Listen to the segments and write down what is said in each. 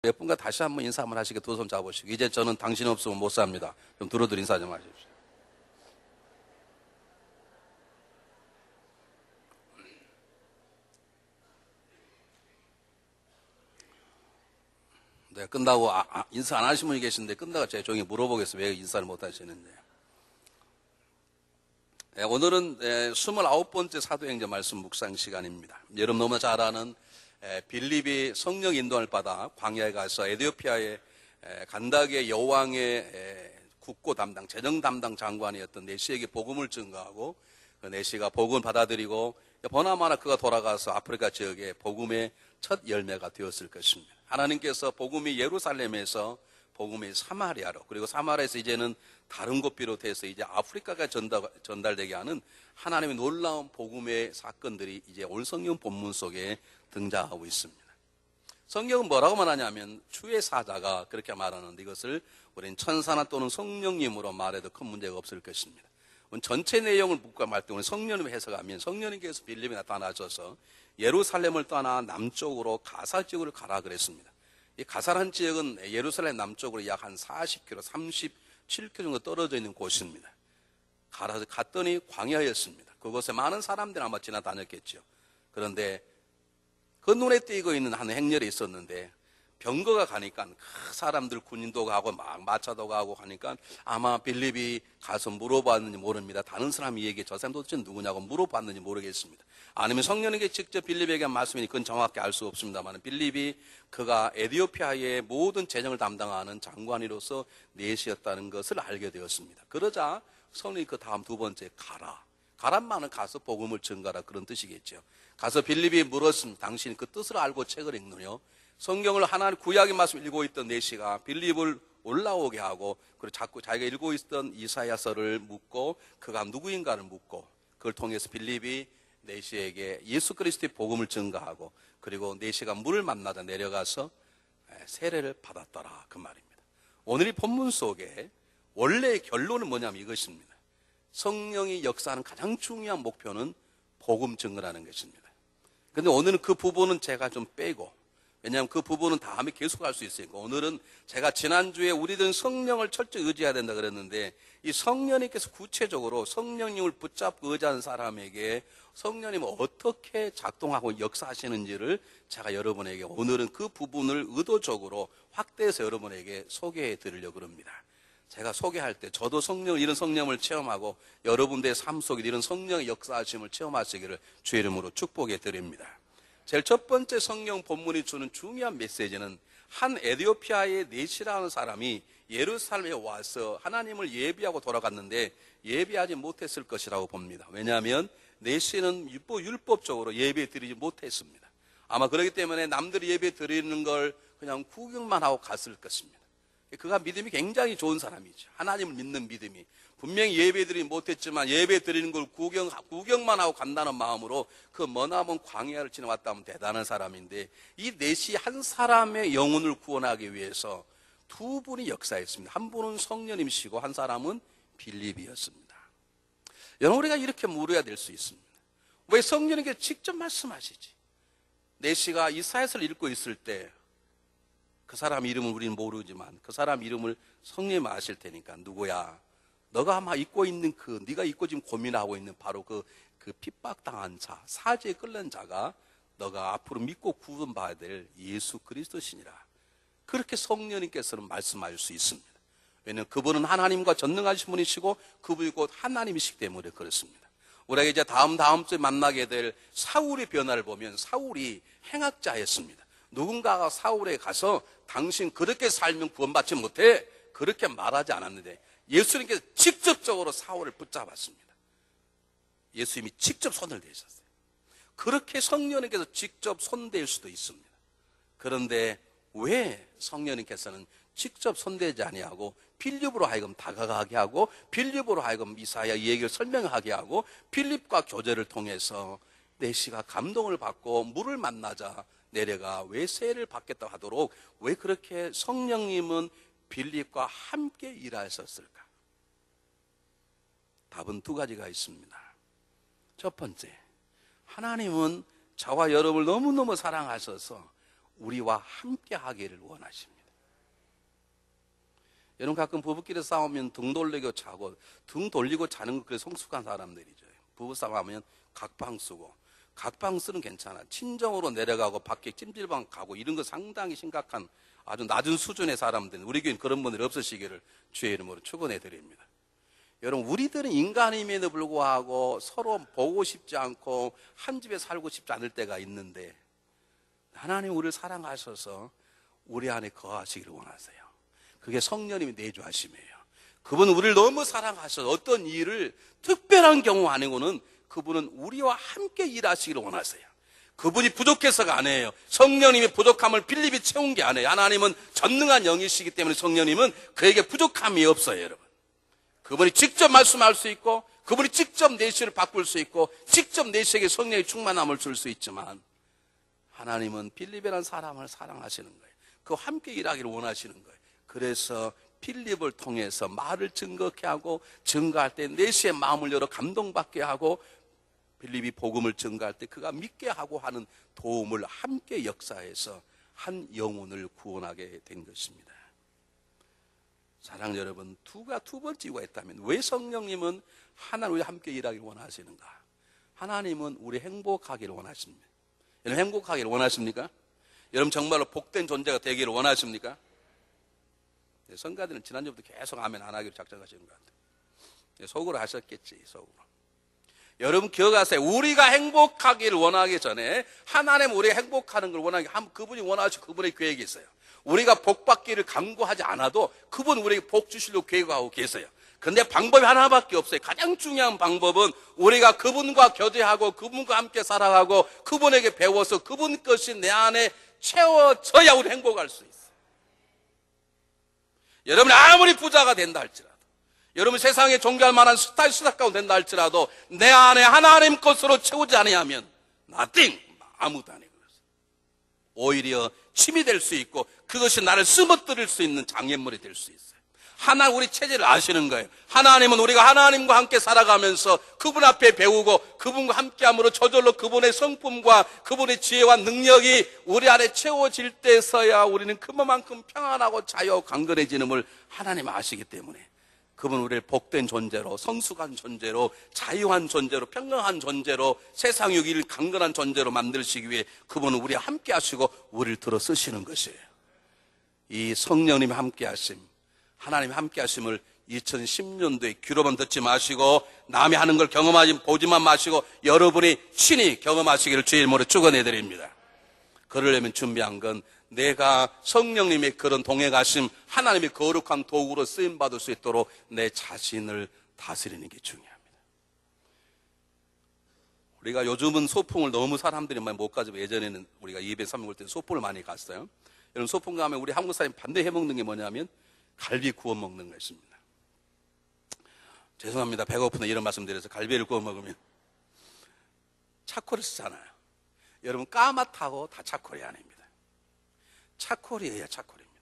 몇 분과 다시 한번 인사 한번 하시게 두 손 잡으시고, 이제 저는 당신 없으면 못 삽니다. 좀 두루두루 인사 좀 하십시오. 네, 끝나고 인사 안 하신 분이 계신데 끝나고 제가 조용히 물어보겠습니다. 왜 인사를 못 하시는지. 네, 오늘은 29번째 사도행전 말씀 묵상 시간입니다. 여러분 너무 잘 아는 빌립이 성령 인도를 받아 광야에 가서 에티오피아의 간다게 여왕의 국고 담당, 재정 담당 장관이었던 네시에게 복음을 증거하고, 그 네시가 복음을 받아들이고 보나마나 그가 돌아가서 아프리카 지역에 복음의 첫 열매가 되었을 것입니다. 하나님께서 복음이 예루살렘에서 복음이 사마리아로, 그리고 사마리아에서 이제는 다른 곳 비롯해서 이제 아프리카가 전달되게 하는 하나님의 놀라운 복음의 사건들이 이제 올 성경 본문 속에 등장하고 있습니다. 성경은 뭐라고 말하냐면 주의 사자가 그렇게 말하는데, 이것을 우리는 천사나 또는 성령님으로 말해도 큰 문제가 없을 것입니다. 전체 내용을 묵과 말 때 성령님 해석하면, 성령님께서 빌립에 나타나셔서 예루살렘을 떠나 남쪽으로 가사 지역으로 가라 그랬습니다. 이 가사란 지역은 예루살렘 남쪽으로 약 한 40km, 37km 정도 떨어져 있는 곳입니다. 갔더니 광야였습니다. 그곳에 많은 사람들이 아마 지나다녔겠죠. 그런데 그 눈에 띄고 있는 한 행렬이 있었는데, 병거가 가니까 그 사람들 군인도 가고 막 마차도 가고 하니까 아마 빌립이 가서 물어봤는지 모릅니다. 다른 사람이 얘기해, 저 사람 도대체 누구냐고 물어봤는지 모르겠습니다. 아니면 성령님께 직접 빌립에게 말씀이니 그건 정확히 알 수 없습니다만, 빌립이 그가 에티오피아의 모든 재정을 담당하는 장관으로서 넷이었다는 것을 알게 되었습니다. 그러자 성령이 그 다음 두 번째 가란 말은 가서 복음을 전가라, 그런 뜻이겠죠. 가서 빌립이 물었습니다. 당신이 그 뜻을 알고 책을 읽느냐? 성경을 하나님 구약의 말씀을 읽고 있던 네시가 빌립을 올라오게 하고, 그리고 자꾸 자기가 읽고 있던 이사야서를 묻고 그가 누구인가를 묻고, 그걸 통해서 빌립이 네시에게 예수 그리스도의 복음을 증거하고, 그리고 네시가 물을 만나다 내려가서 세례를 받았더라, 그 말입니다. 오늘 이 본문 속에 원래의 결론은 뭐냐면 이것입니다. 성령이 역사하는 가장 중요한 목표는 복음 증거라는 것입니다. 그런데 오늘은 그 부분은 제가 좀 빼고, 왜냐하면 그 부분은 다음에 계속할 수 있으니까, 오늘은 제가 지난주에 우리들은 성령을 철저히 의지해야 된다 그랬는데, 이 성령님께서 구체적으로 성령님을 붙잡고 의지하는 사람에게 성령님은 어떻게 작동하고 역사하시는지를 제가 여러분에게 오늘은 그 부분을 의도적으로 확대해서 여러분에게 소개해 드리려고 합니다. 제가 소개할 때 저도 이런 성령을 체험하고 여러분들의 삶 속에 이런 성령의 역사하심을 체험하시기를 주의 이름으로 축복해 드립니다. 제일 첫 번째 성경 본문이 주는 중요한 메시지는, 한 에티오피아의 네시라는 사람이 예루살렘에 와서 하나님을 예비하고 돌아갔는데 예비하지 못했을 것이라고 봅니다. 왜냐하면 네시는 율법적으로 예배 드리지 못했습니다. 아마 그렇기 때문에 남들이 예배 드리는 걸 그냥 구경만 하고 갔을 것입니다. 그가 믿음이 굉장히 좋은 사람이죠. 하나님을 믿는 믿음이. 분명히 예배 드리지 못했지만 예배 드리는 걸 구경만 하고 간다는 마음으로 그 머나먼 광야를 지나왔다면 대단한 사람인데, 이 넷이 한 사람의 영혼을 구원하기 위해서 두 분이 역사했습니다. 한 분은 성령님이시고 한 사람은 빌립이었습니다. 여러분, 우리가 이렇게 물어야 될 수 있습니다. 왜 성령님께서 직접 말씀하시지? 넷이가 이사야서를 읽고 있을 때 그 사람 이름을 우리는 모르지만 그 사람 이름을 성령님이 아실 테니까, 누구야? 너가 아마 잊고 있는 네가 잊고 지금 고민하고 있는 바로 그 핍박당한 자, 사지에 끌는 자가 너가 앞으로 믿고 구원받아야 될 예수 그리스도시니라. 그렇게 성령님께서는 말씀하실 수 있습니다. 왜냐하면 그분은 하나님과 전능하신 분이시고 그분이 곧 하나님이시기 때문에 그렇습니다. 우리가 이제 다음 주에 만나게 될 사울의 변화를 보면, 사울이 행악자였습니다. 누군가가 사울에 가서 당신 그렇게 살면 구원받지 못해, 그렇게 말하지 않았는데 예수님께서 직접적으로 사울을 붙잡았습니다. 예수님이 직접 손을 대셨어요. 그렇게 성령님께서 직접 손댈 수도 있습니다. 그런데 왜 성령님께서는 직접 손대지 아니하고 빌립으로 하여금 다가가게 하고, 빌립으로 하여금 이사야 이 얘기를 설명하게 하고, 빌립과 교제를 통해서 네시가 감동을 받고 물을 만나자 내려가 왜 세례를 받겠다 하도록, 왜 그렇게 성령님은 빌립과 함께 일하셨을까? 답은 두 가지가 있습니다. 첫 번째, 하나님은 저와 여러분을 너무너무 사랑하셔서 우리와 함께 하기를 원하십니다. 여러분, 가끔 부부끼리 싸우면 등 돌리고 자고, 등 돌리고 자는 거 그래 성숙한 사람들이죠. 부부싸움하면 각방 쓰고, 각방 쓰는 괜찮아. 친정으로 내려가고 밖에 찜질방 가고 이런 거 상당히 심각한 아주 낮은 수준의 사람들, 우리 교회는 그런 분들이 없으시기를 주의 이름으로 축원해 드립니다. 여러분, 우리들은 인간임에도 불구하고 서로 보고 싶지 않고 한 집에 살고 싶지 않을 때가 있는데, 하나님 우리를 사랑하셔서 우리 안에 거하시기를 원하세요. 그게 성령님의 내주하심이에요. 그분은 우리를 너무 사랑하셔서 어떤 일을 특별한 경우 아니고는 그분은 우리와 함께 일하시기를 원하세요. 그분이 부족해서가 아니에요. 성령님의 부족함을 빌립이 채운 게 아니에요. 하나님은 전능한 영이시기 때문에 성령님은 그에게 부족함이 없어요, 여러분. 그분이 직접 말씀할 수 있고, 그분이 직접 내시를 바꿀 수 있고, 직접 내시에게 성령의 충만함을 줄 수 있지만, 하나님은 빌립이라는 사람을 사랑하시는 거예요. 그와 함께 일하기를 원하시는 거예요. 그래서 빌립을 통해서 말을 증거케 하고, 증거할 때 내시의 마음을 열어 감동받게 하고, 빌립이 복음을 증거할 때 그가 믿게 하고 하는 도움을 함께 역사해서 한 영혼을 구원하게 된 것입니다. 사랑하는 여러분, 두 번째 이유가 있다면 왜 성령님은 하나님과 함께 일하기를 원하시는가? 하나님은 우리 행복하기를 원하십니다. 여러분, 행복하기를 원하십니까? 여러분, 정말로 복된 존재가 되기를 원하십니까? 성가들은 지난주부터 계속 아멘 안 하기로 작정하시는 것 같아요. 속으로 하셨겠지, 속으로. 여러분, 기억하세요. 우리가 행복하기를 원하기 전에 하나님 우리가 행복하는 걸 원하기, 그분이 원하시고 그분의 계획이 있어요. 우리가 복 받기를 강구하지 않아도 그분 우리에게 복 주시려고 계획하고 계세요. 근데 방법이 하나밖에 없어요. 가장 중요한 방법은 우리가 그분과 교제하고 그분과 함께 살아가고 그분에게 배워서 그분 것이 내 안에 채워져야 우리 행복할 수 있어요. 여러분이 아무리 부자가 된다 할지라도, 여러분 세상에 존경할 만한 스타가 된다 할지라도 내 안에 하나님 것으로 채우지 아니하면 nothing, 아무도 아니고, 오히려 침이 될 수 있고 그것이 나를 쓰러뜨릴 수 있는 장애물이 될 수 있어요. 하나님 우리 체질을 아시는 거예요. 하나님은 우리가 하나님과 함께 살아가면서 그분 앞에 배우고 그분과 함께함으로 저절로 그분의 성품과 그분의 지혜와 능력이 우리 안에 채워질 때서야 우리는 그만큼 평안하고 자유하고 강건해지는걸 하나님 아시기 때문에 그분 우리를 복된 존재로, 성숙한 존재로, 자유한 존재로, 평강한 존재로, 세상 유기를 강건한 존재로 만드시기 위해 그분은 우리와 함께 하시고 우리를 들어 쓰시는 것이에요. 이 성령님이 함께 하심, 하나님이 함께 하심을 2010년도에 귀로만 듣지 마시고 남이 하는 걸 경험하지 보지만 마시고 여러분이 친히 경험하시기를 주의 이름으로 축원해 드립니다. 그러려면 준비한 건 내가 성령님의 그런 동행하심, 하나님의 거룩한 도구로 쓰임받을 수 있도록 내 자신을 다스리는 게 중요합니다. 우리가 요즘은 소풍을 너무 사람들이 많이 못 가지고 예전에는 우리가 예배 삼일 올 때 소풍을 많이 갔어요. 여러분, 소풍 가면 우리 한국 사람이 반드시 해먹는 게 뭐냐면 갈비 구워 먹는 것입니다. 죄송합니다. 배고픈데 이런 말씀 드려서 갈비를 구워 먹으면 차콜을 쓰잖아요. 여러분, 까맣다고 다 차콜이 아닙니다. 차콜이에요, 차콜입니다.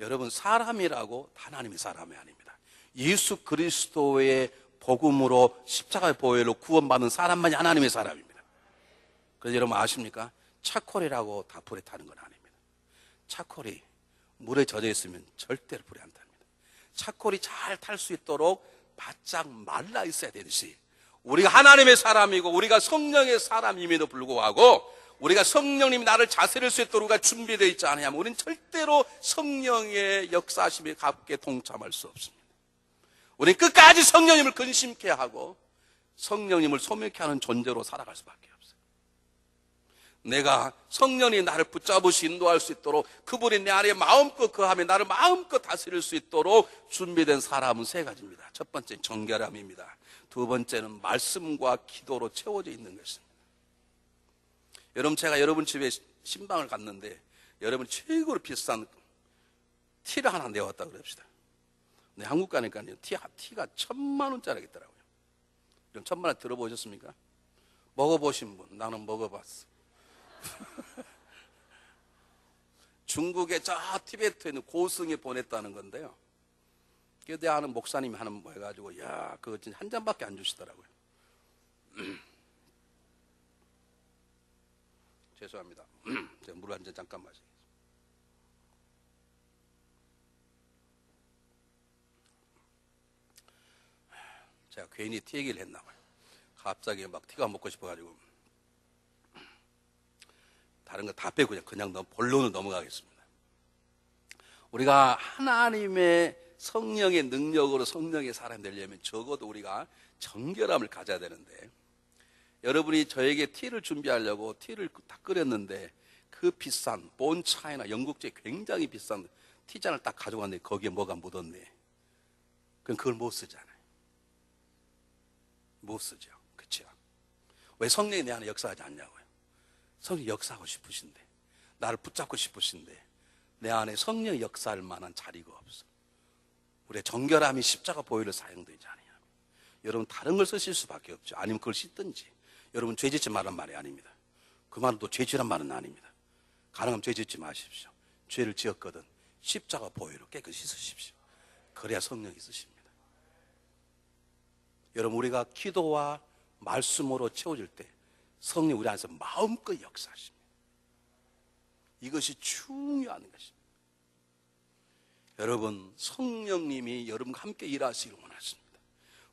여러분, 사람이라고 하나님의 사람이 아닙니다. 예수 그리스도의 복음으로 십자가의 보혈로 구원받은 사람만이 하나님의 사람입니다. 그래서 여러분 아십니까? 차콜이라고 다 불에 타는 건 아닙니다. 차콜이 물에 젖어 있으면 절대로 불에 안 탑니다. 차콜이 잘 탈 수 있도록 바짝 말라 있어야 되듯이 우리가 하나님의 사람이고 우리가 성령의 사람임에도 불구하고 우리가 성령님이 나를 다스릴 수 있도록 우리가 준비되어 있지 않으면 우리는 절대로 성령의 역사하심에 함께 동참할 수 없습니다. 우리는 끝까지 성령님을 근심케 하고 성령님을 소멸케 하는 존재로 살아갈 수밖에 없어요. 내가 성령이 나를 붙잡으시 인도할 수 있도록 그분이 내 안에 마음껏 거하며 나를 마음껏 다스릴 수 있도록 준비된 사람은 세 가지입니다. 첫 번째는 정결함입니다. 두 번째는 말씀과 기도로 채워져 있는 것입니다. 여러분, 제가 여러분 집에 신방을 갔는데 여러분이 최고로 비싼 티를 하나 내왔다고 그럽시다. 근데 한국 가니까요, 티가 1,000만 원짜리겠더라고요. 그럼 1,000만 원 들어보셨습니까? 먹어보신 분? 나는 먹어봤어. 중국의 저 티베트에 있는 고승에 보냈다는 건데요. 내 아는 목사님이 하는 거 해가지고, 야, 그거 진짜 한 잔밖에 안 주시더라고요. 죄송합니다. 제가 물 한 잔 잠깐 마시겠습니다. 제가 괜히 티 얘기를 했나 봐요. 갑자기 막 티가 먹고 싶어가지고 다른 거 다 빼고 그냥 본론으로 넘어가겠습니다. 우리가 하나님의 성령의 능력으로 성령의 사람이 되려면 적어도 우리가 정결함을 가져야 되는데, 여러분이 저에게 티를 준비하려고 티를 다 끓였는데 그 비싼 본차이나 영국제 굉장히 비싼 티잔을 딱 가져왔는데 거기에 뭐가 묻었네. 그럼 그걸 못 쓰잖아요. 못 쓰죠. 그렇죠? 왜 성령이 내 안에 역사하지 않냐고요. 성령이 역사하고 싶으신데, 나를 붙잡고 싶으신데 내 안에 성령이 역사할 만한 자리가 없어. 우리의 정결함이 십자가 보혈로 사용되지 않아요. 여러분 다른 걸 쓰실 수밖에 없죠. 아니면 그걸 씻든지. 여러분 죄 짓지 말란 말이 아닙니다. 그 말은 또 죄 지란 말은 아닙니다. 가능하면 죄 짓지 마십시오. 죄를 지었거든 십자가 보혈로 깨끗이 씻으십시오. 그래야 성령이 있으십니다. 여러분 우리가 기도와 말씀으로 채워질 때 성령 우리 안에서 마음껏 역사하십니다. 이것이 중요한 것입니다. 여러분 성령님이 여러분과 함께 일하시기를 원하십니다.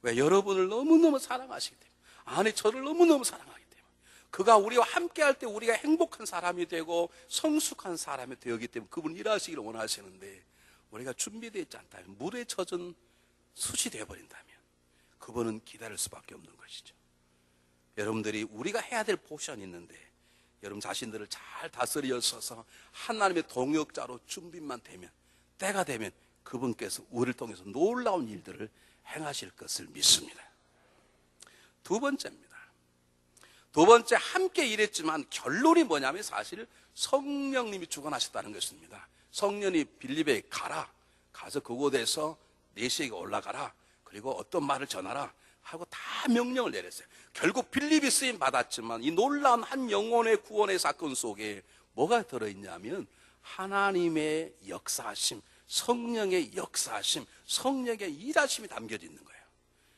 왜? 여러분을 너무너무 사랑하시기 때문에, 아내 저를 너무너무 사랑하기 때문에, 그가 우리와 함께 할 때 우리가 행복한 사람이 되고 성숙한 사람이 되었기 때문에 그분이 일하시기를 원하시는데, 우리가 준비되어 있지 않다면, 물에 젖은 숯이 되어버린다면 그분은 기다릴 수밖에 없는 것이죠. 여러분들이 우리가 해야 될 포션이 있는데 여러분 자신들을 잘 다스려서서 하나님의 동역자로 준비만 되면, 때가 되면 그분께서 우리를 통해서 놀라운 일들을 행하실 것을 믿습니다. 두 번째입니다. 두 번째, 함께 일했지만 결론이 뭐냐면 사실 성령님이 주관하셨다는 것입니다. 성령이 빌립에 가서 그곳에서 4시에 올라가라, 그리고 어떤 말을 전하라 하고 다 명령을 내렸어요. 결국 빌립이 쓰임 받았지만 이 놀라운 한 영혼의 구원의 사건 속에 뭐가 들어있냐면 하나님의 역사하심, 성령의 역사하심, 성령의 일하심이 담겨져 있는 거예요.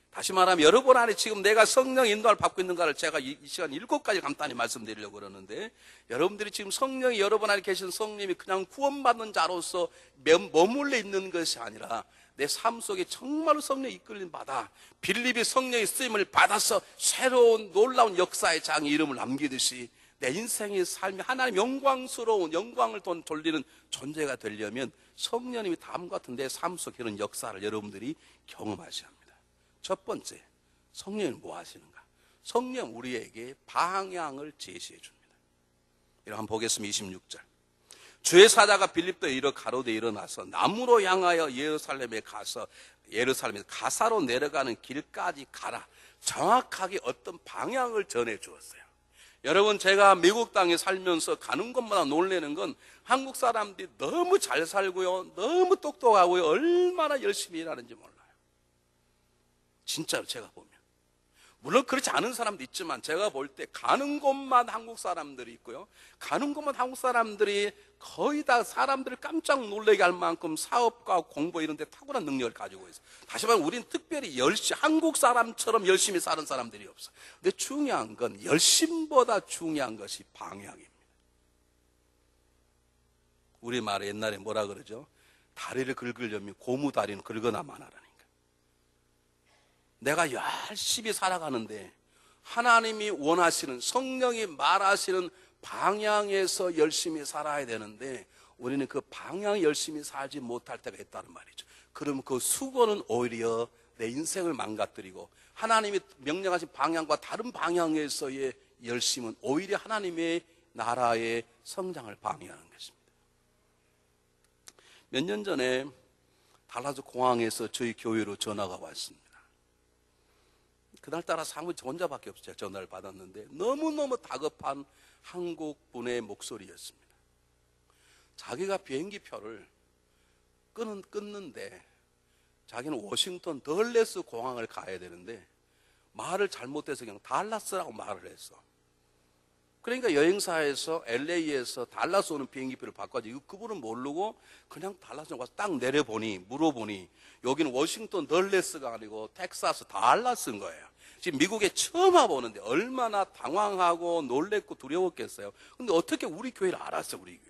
다시 말하면 여러분 안에 지금 내가 성령 인도를 받고 있는가를 제가 이 시간 7가지 간단히 말씀드리려고 그러는데, 여러분들이 지금 성령이 여러분 안에 계신 성령이 그냥 구원받는 자로서 머물러 있는 것이 아니라 내 삶 속에 정말로 성령이 이끌림 받아 빌립이 성령의 쓰임을 받아서 새로운 놀라운 역사의 장에 이름을 남기듯이 내 인생의 삶이 하나님 영광스러운 영광을 돌리는 존재가 되려면 성령님이 다음과 같은 내 삶 속에 이런 역사를 여러분들이 경험하셔야 합니다. 첫 번째, 성령은 뭐 하시는가? 성령 우리에게 방향을 제시해 줍니다. 이걸 한번 보겠습니다. 26절. 주의 사자가 빌립도에 이르러 가로되 일어나서 남으로 향하여 예루살렘에 가서 예루살렘에서 가사로 내려가는 길까지 가라. 정확하게 어떤 방향을 전해 주었어요. 여러분 제가 미국 땅에 살면서 가는 것마다 놀라는 건 한국 사람들이 너무 잘 살고요, 너무 똑똑하고요, 얼마나 열심히 일하는지 몰라요. 진짜로 제가 보면. 물론 그렇지 않은 사람도 있지만 제가 볼 때 가는 곳만 한국 사람들이 있고요, 가는 곳만 한국 사람들이 거의 다 사람들을 깜짝 놀라게 할 만큼 사업과 공부 이런 데 탁월한 능력을 가지고 있어요. 다시 말하면 우리는 특별히 한국 사람처럼 열심히 사는 사람들이 없어요. 근데 중요한 건 열심보다 중요한 것이 방향입니다. 우리 말에 옛날에 뭐라 그러죠? 다리를 긁으려면 고무 다리는 긁어나만 하라니까. 내가 열심히 살아가는데 하나님이 원하시는, 성령이 말하시는 방향에서 열심히 살아야 되는데 우리는 그 방향 열심히 살지 못할 때가 있다는 말이죠. 그러면 그 수고는 오히려 내 인생을 망가뜨리고 하나님이 명령하신 방향과 다른 방향에서의 열심은 오히려 하나님의 나라의 성장을 방해하는 것입니다. 몇 년 전에 달라스 공항에서 저희 교회로 전화가 왔습니다. 그날따라 사무실 저 혼자밖에 없어요. 전화를 받았는데 너무너무 다급한 한국 분의 목소리였습니다. 자기가 비행기 표를 끊는데 자기는 워싱턴 덜레스 공항을 가야 되는데 말을 잘못해서 그냥 달라스라고 말을 했어. 그러니까 여행사에서 LA에서 달라스 오는 비행기표를 바꿔가지고 그분은 모르고 그냥 달라스 와서 딱 물어보니 여기는 워싱턴 덜레스가 아니고 텍사스 달라스인 거예요. 지금 미국에 처음 와보는데 얼마나 당황하고 놀랬고 두려웠겠어요. 근데 어떻게 우리 교회를 알았어요, 우리 교회.